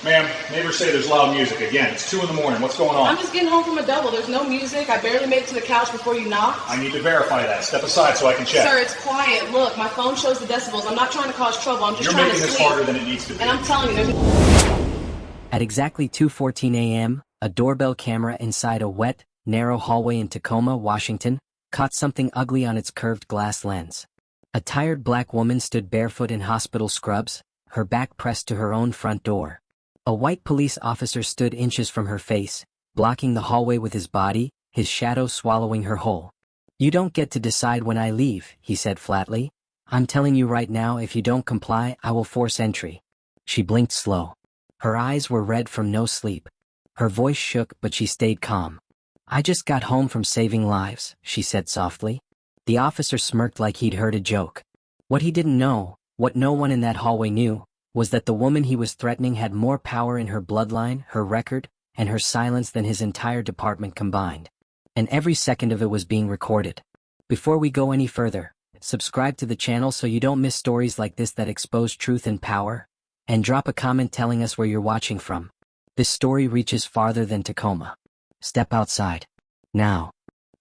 Ma'am, neighbors say there's loud music. Again, it's 2 in the morning. What's going on? I'm just getting home from a double. There's no music. I barely made it to the couch before you knocked. I need to verify that. Step aside so I can check. Sir, it's quiet. Look, my phone shows the decibels. I'm not trying to cause trouble. I'm just You're trying to making this sleep. harder than it needs to be. And I'm telling you, there's... At exactly 2:14 a.m., a doorbell camera inside a wet, narrow hallway in Tacoma, Washington, caught something ugly on its curved glass lens. A tired black woman stood barefoot in hospital scrubs, her back pressed to her own front door. A white police officer stood inches from her face, blocking the hallway with his body, his shadow swallowing her whole. "You don't get to decide when I leave," he said flatly. "I'm telling you right now, if you don't comply, I will force entry." She blinked slow. Her eyes were red from no sleep. Her voice shook, but she stayed calm. "I just got home from saving lives," she said softly. The officer smirked like he'd heard a joke. What he didn't know, what no one in that hallway knew, was that the woman he was threatening had more power in her bloodline, her record, and her silence than his entire department combined. And every second of it was being recorded. Before we go any further, subscribe to the channel so you don't miss stories like this that expose truth and power, and drop a comment telling us where you're watching from. This story reaches farther than Tacoma. Step outside. Now.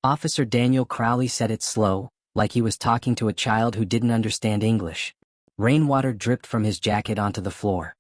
Officer Daniel Crowley said it slow, like he was talking to a child who didn't understand English. Rainwater dripped from his jacket onto the floor.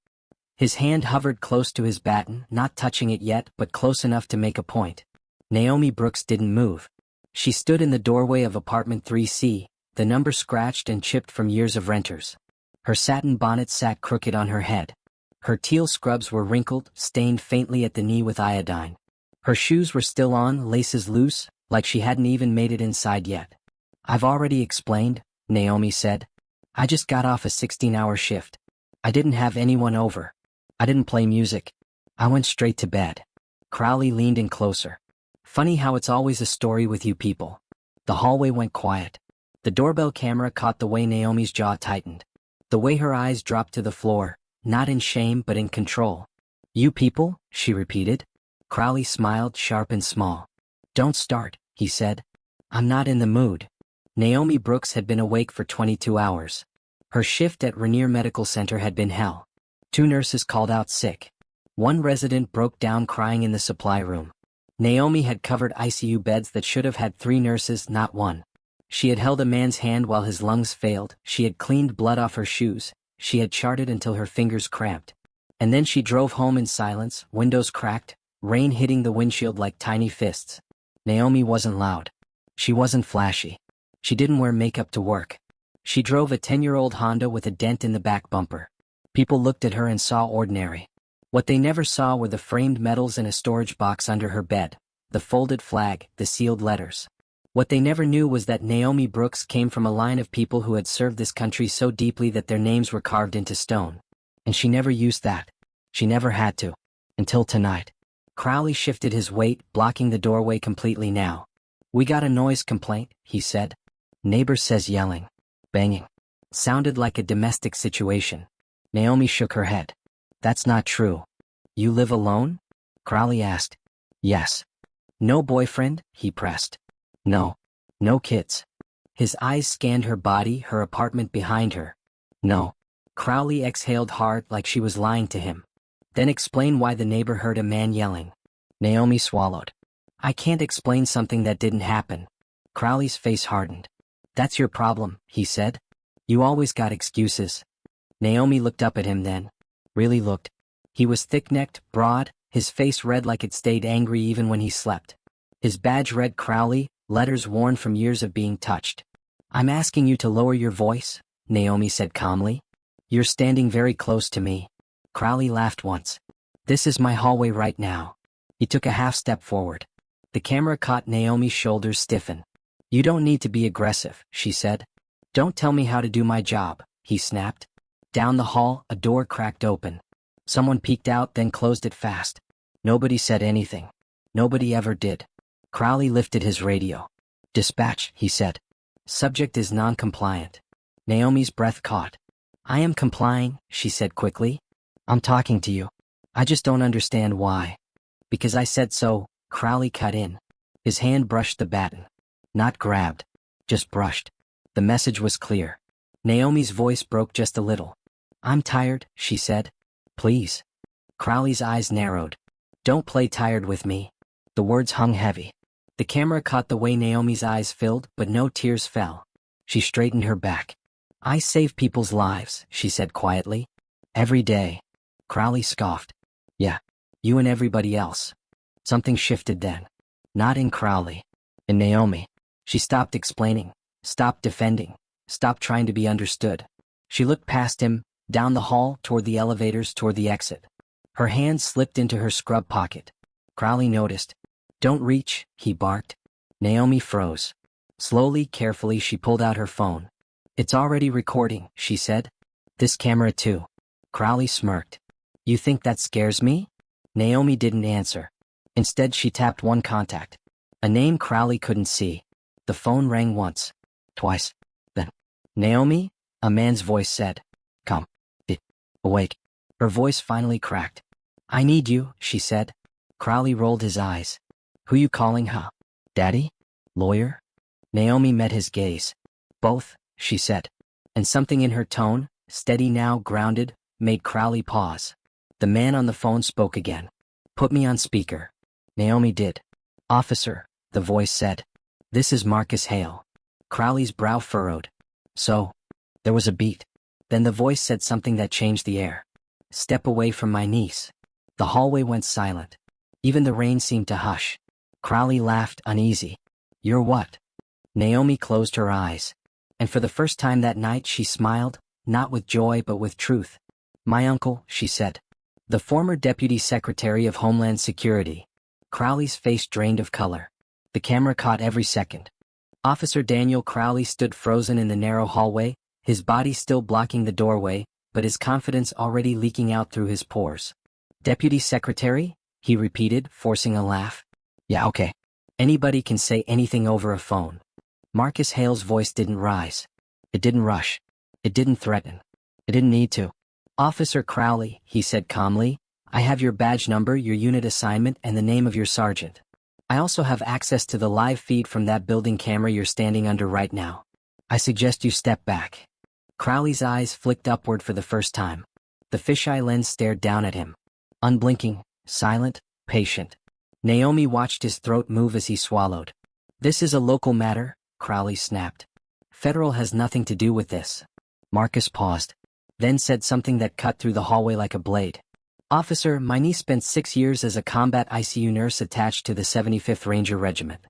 His hand hovered close to his baton, not touching it yet, but close enough to make a point. Naomi Brooks didn't move. She stood in the doorway of apartment 3C, the number scratched and chipped from years of renters. Her satin bonnet sat crooked on her head. Her teal scrubs were wrinkled, stained faintly at the knee with iodine. Her shoes were still on, laces loose, like she hadn't even made it inside yet. "I've already explained," Naomi said. "I just got off a 16-hour shift. I didn't have anyone over. I didn't play music. I went straight to bed." Crowley leaned in closer. "Funny how it's always a story with you people." The hallway went quiet. The doorbell camera caught the way Naomi's jaw tightened. The way her eyes dropped to the floor, not in shame but in control. "You people?" she repeated. Crowley smiled, sharp and small. "Don't start," he said. "I'm not in the mood." Naomi Brooks had been awake for 22 hours. Her shift at Rainier Medical Center had been hell. 2 nurses called out sick. 1 resident broke down crying in the supply room. Naomi had covered ICU beds that should have had 3 nurses, not 1. She had held a man's hand while his lungs failed, she had cleaned blood off her shoes, she had charted until her fingers cramped. And then she drove home in silence, windows cracked, rain hitting the windshield like tiny fists. Naomi wasn't loud. She wasn't flashy. She didn't wear makeup to work. She drove a 10-year-old Honda with a dent in the back bumper. People looked at her and saw ordinary. What they never saw were the framed medals in a storage box under her bed, the folded flag, the sealed letters. What they never knew was that Naomi Brooks came from a line of people who had served this country so deeply that their names were carved into stone. And she never used that. She never had to. Until tonight. Crowley shifted his weight, blocking the doorway completely now. "We got a noise complaint," he said. "Neighbor says yelling. Banging." Sounded like a domestic situation. Naomi shook her head. "That's not true." "You live alone?" Crowley asked. "Yes." "No boyfriend?" he pressed. "No. No kids." His eyes scanned her body, her apartment behind her. "No." Crowley exhaled hard like she was lying to him. "Then explain why the neighbor heard a man yelling." Naomi swallowed. "I can't explain something that didn't happen." Crowley's face hardened. "That's your problem," he said. "You always got excuses." Naomi looked up at him then. Really looked. He was thick-necked, broad, his face red like it stayed angry even when he slept. His badge read Crowley, letters worn from years of being touched. "I'm asking you to lower your voice," Naomi said calmly. "You're standing very close to me." Crowley laughed once. "This is my hallway right now." He took a half step forward. The camera caught Naomi's shoulders stiffen. "You don't need to be aggressive," she said. "Don't tell me how to do my job," he snapped. Down the hall, a door cracked open. Someone peeked out, then closed it fast. Nobody said anything. Nobody ever did. Crowley lifted his radio. "Dispatch," he said. "Subject is non-compliant." Naomi's breath caught. "I am complying," she said quickly. "I'm talking to you. I just don't understand why." "Because I said so," Crowley cut in. His hand brushed the baton. Not grabbed. Just brushed. The message was clear. Naomi's voice broke just a little. "I'm tired," she said. "Please." Crowley's eyes narrowed. Don't play tired with me. The words hung heavy. The camera caught the way Naomi's eyes filled, but no tears fell. She straightened her back. I save people's lives, she said quietly. Every day. Crowley scoffed. Yeah, you and everybody else. Something shifted then. Not in Crowley. In Naomi. She stopped explaining, stopped defending, stopped trying to be understood. She looked past him, down the hall, toward the elevators, toward the exit. Her hand slipped into her scrub pocket. Crowley noticed. Don't reach, he barked. Naomi froze. Slowly, carefully, she pulled out her phone. It's already recording, she said. This camera too. Crowley smirked. You think that scares me? Naomi didn't answer. Instead, she tapped one contact. A name Crowley couldn't see. The phone rang once. Twice. Then. Naomi? A man's voice said. Come. Be awake. Her voice finally cracked. I need you, she said. Crowley rolled his eyes. Who you calling, huh? Daddy? Lawyer? Naomi met his gaze. Both, she said. And something in her tone, steady now, grounded, made Crowley pause. The man on the phone spoke again. Put me on speaker. Naomi did. Officer, the voice said. This is Marcus Hale. Crowley's brow furrowed. So? There was a beat. Then the voice said something that changed the air. Step away from my niece. The hallway went silent. Even the rain seemed to hush. Crowley laughed, uneasy. You're what? Naomi closed her eyes. And for the first time that night she smiled, not with joy but with truth. My uncle, she said. The former Deputy Secretary of Homeland Security. Crowley's face drained of color. The camera caught every second. Officer Daniel Crowley stood frozen in the narrow hallway, his body still blocking the doorway, but his confidence already leaking out through his pores. Deputy Secretary? He repeated, forcing a laugh. Yeah, okay. Anybody can say anything over a phone. Marcus Hale's voice didn't rise. It didn't rush. It didn't threaten. It didn't need to. Officer Crowley, he said calmly, I have your badge number, your unit assignment, and the name of your sergeant. I also have access to the live feed from that building camera you're standing under right now. I suggest you step back. Crowley's eyes flicked upward for the first time. The fisheye lens stared down at him. Unblinking, silent, patient. Naomi watched his throat move as he swallowed. This is a local matter, Crowley snapped. Federal has nothing to do with this. Marcus paused, then said something that cut through the hallway like a blade. Officer, my niece spent 6 years as a combat ICU nurse attached to the 75th Ranger Regiment.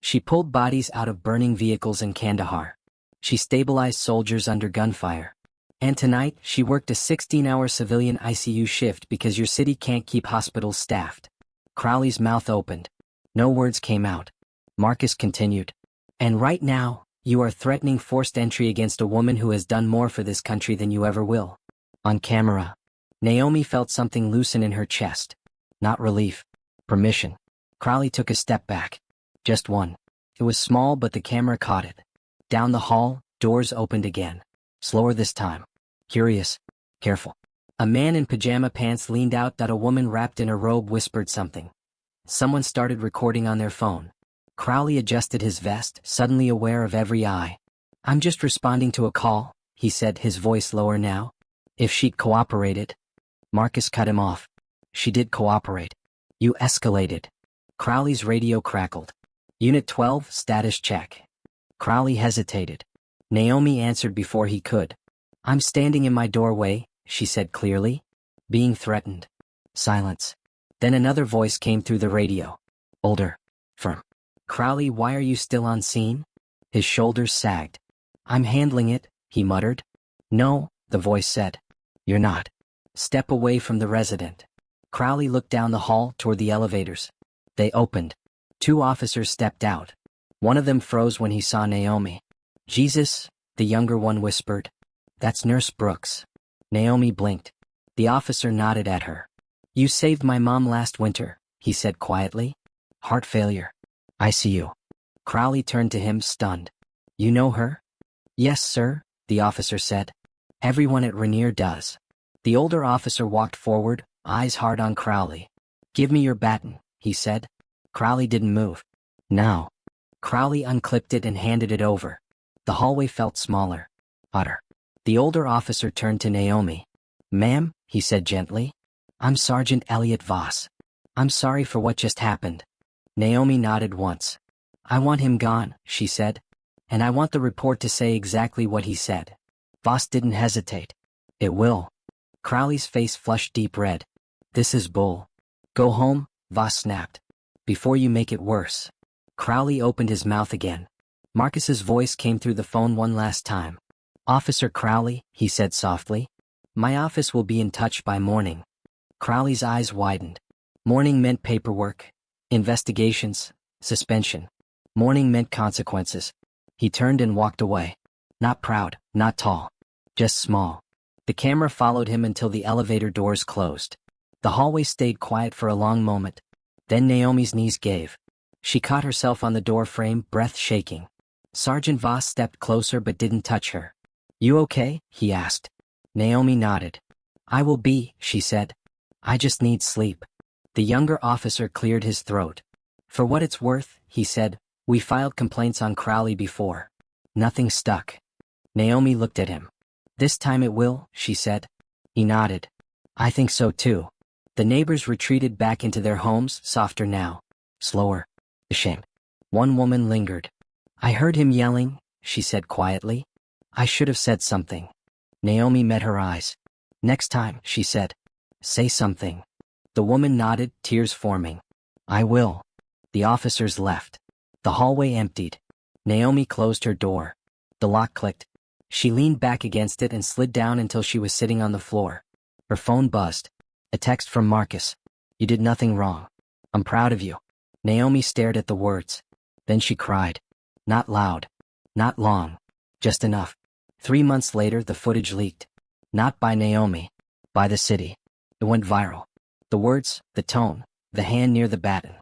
She pulled bodies out of burning vehicles in Kandahar. She stabilized soldiers under gunfire. And tonight, she worked a 16-hour civilian ICU shift because your city can't keep hospitals staffed. Crowley's mouth opened. No words came out. Marcus continued. And right now, you are threatening forced entry against a woman who has done more for this country than you ever will. On camera, Naomi felt something loosen in her chest. Not relief. Permission. Crowley took a step back. Just one. It was small, but the camera caught it. Down the hall, doors opened again. Slower this time. Curious. Careful. A man in pajama pants leaned out. A woman wrapped in a robe whispered something. Someone started recording on their phone. Crowley adjusted his vest, suddenly aware of every eye. I'm just responding to a call, he said, his voice lower now. If she'd cooperated. Marcus cut him off. She did cooperate. You escalated. Crowley's radio crackled. Unit 12, status check. Crowley hesitated. Naomi answered before he could. I'm standing in my doorway, she said clearly. Being threatened. Silence. Then another voice came through the radio. Older. Firm. Crowley, why are you still on scene? His shoulders sagged. I'm handling it, he muttered. No, the voice said. You're not. Step away from the resident. Crowley looked down the hall toward the elevators. They opened. 2 officers stepped out. One of them froze when he saw Naomi. Jesus, the younger one whispered. That's Nurse Brooks. Naomi blinked. The officer nodded at her. You saved my mom last winter, he said quietly. Heart failure. ICU. Crowley turned to him, stunned. You know her? Yes, sir, the officer said. Everyone at Rainier does. The older officer walked forward, eyes hard on Crowley. Give me your baton, he said. Crowley didn't move. Now. Crowley unclipped it and handed it over. The hallway felt smaller. Utter. The older officer turned to Naomi. Ma'am, he said gently. I'm Sergeant Elliot Voss. I'm sorry for what just happened. Naomi nodded once. I want him gone, she said. And I want the report to say exactly what he said. Voss didn't hesitate. It will. Crowley's face flushed deep red. This is bull. Go home, Voss snapped. Before you make it worse. Crowley opened his mouth again. Marcus's voice came through the phone one last time. Officer Crowley, he said softly. My office will be in touch by morning. Crowley's eyes widened. Morning meant paperwork, investigations, suspension. Morning meant consequences. He turned and walked away. Not proud, not tall. Just small. The camera followed him until the elevator doors closed. The hallway stayed quiet for a long moment. Then Naomi's knees gave. She caught herself on the door frame, breath shaking. Sergeant Voss stepped closer but didn't touch her. You okay? He asked. Naomi nodded. I will be, she said. I just need sleep. The younger officer cleared his throat. For what it's worth, he said, we filed complaints on Crowley before. Nothing stuck. Naomi looked at him. This time it will, she said. He nodded. I think so too. The neighbors retreated back into their homes, softer now. Slower. Ashamed. One woman lingered. I heard him yelling, she said quietly. I should have said something. Naomi met her eyes. Next time, she said. Say something. The woman nodded, tears forming. I will. The officers left. The hallway emptied. Naomi closed her door. The lock clicked. She leaned back against it and slid down until she was sitting on the floor. Her phone buzzed. A text from Marcus. You did nothing wrong. I'm proud of you. Naomi stared at the words. Then she cried. Not loud. Not long. Just enough. 3 months later, the footage leaked. Not by Naomi. By the city. It went viral. The words, the tone, the hand near the baton.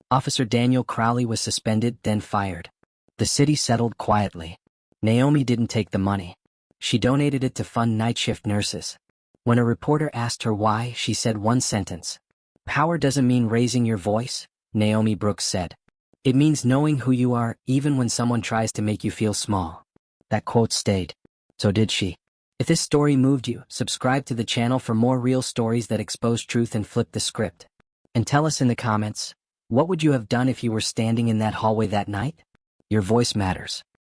Officer Daniel Crowley was suspended, then fired. The city settled quietly. Naomi didn't take the money. She donated it to fund night shift nurses. When a reporter asked her why, she said one sentence. Power doesn't mean raising your voice, Naomi Brooks said. It means knowing who you are, even when someone tries to make you feel small. That quote stayed. So did she. If this story moved you, subscribe to the channel for more real stories that expose truth and flip the script. And tell us in the comments, what would you have done if you were standing in that hallway that night? Your voice matters.